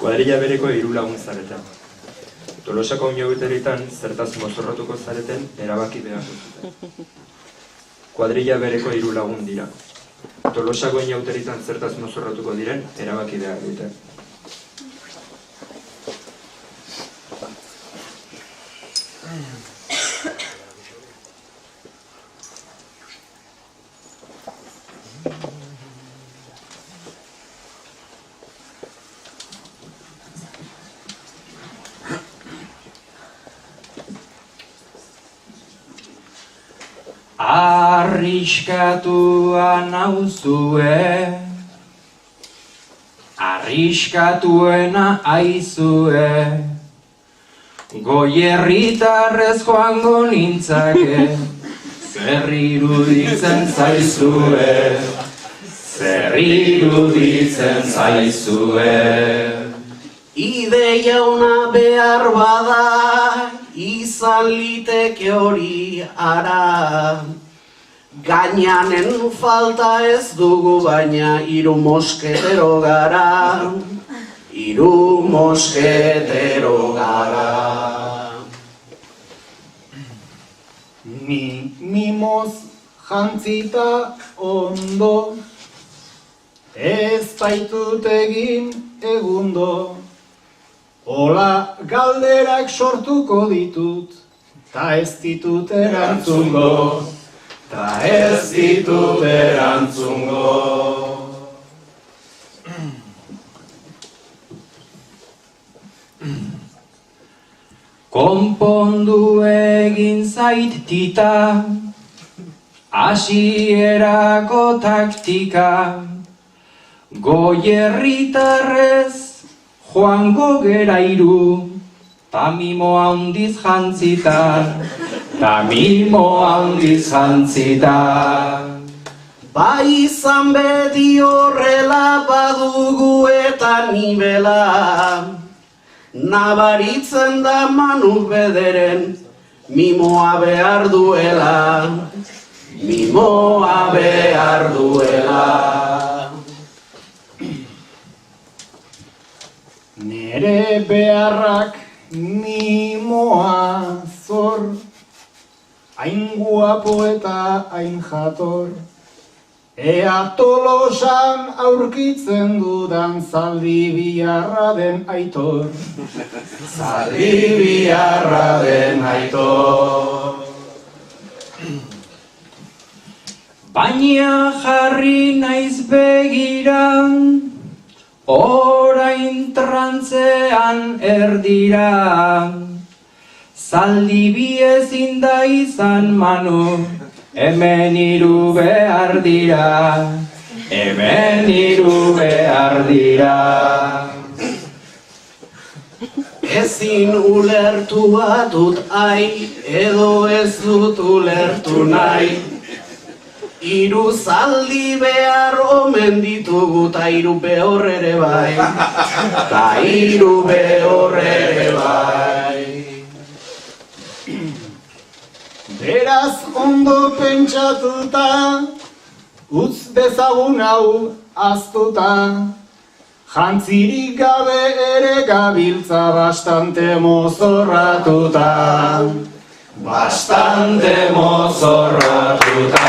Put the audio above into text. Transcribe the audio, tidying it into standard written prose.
Kuadrilla bereko 3 lagun zarete. Tolosako oinauteritan zertaz mozorrotuko zareten erabaki behar duzute. Kuadrilla bereko 3 lagun dira. Tolosako oinauteritan zertaz mozorrotuko diren erabaki behar dute. Arriskatua nauzue, arriskatuena aizue, goierritarrez joango nintzake, zer iruditzen zaizue, zer iruditzen zaizue. Ideia ona behar bada, izan liteke hori ara. Gainanen falta ez dugu baina 3 mosketero gara. 3 mosketero gara. Ni mimoz jantzita ondo, ez baitut egin egundo. Ola galderak sortuko ditut, ta ez ditut erantzungo, ta ez ditut erantzungo. Konpondu egin zait tita, hasierako taktika, goierritarrez joango gera 3, ta mimo handiz jantzita, ta mimo handiz jantzita. Bai izan beti horrela badugu eta nibela, nabaritzen da Manu bederen, mimoa behar duela, mimoa behar duela. Nere beharrak mimoa zor, hain guapo eta hain jator. Ea Tolosan aurkitzen dudan Zaldibiarra den Aitor. Zaldibiarra den Aitor. Baina jarri naiz begiran, orain trantzean erdira. Zaldibi ezin da izan Manu, hemen 3 behar dira, hemen 3 behar dira. Ezin ulertu batut ai, edo ez dut ulertu nahi. 3 zaldi behar omen ditugu, ta 3 behor ere bai, ta 3 behor ere bai. Beraz ondo pentsatuta, utz dezagun hau aztuta. Jantzirik gabe ere gabiltza bastante mozorratuta. Bastante mozorratuta.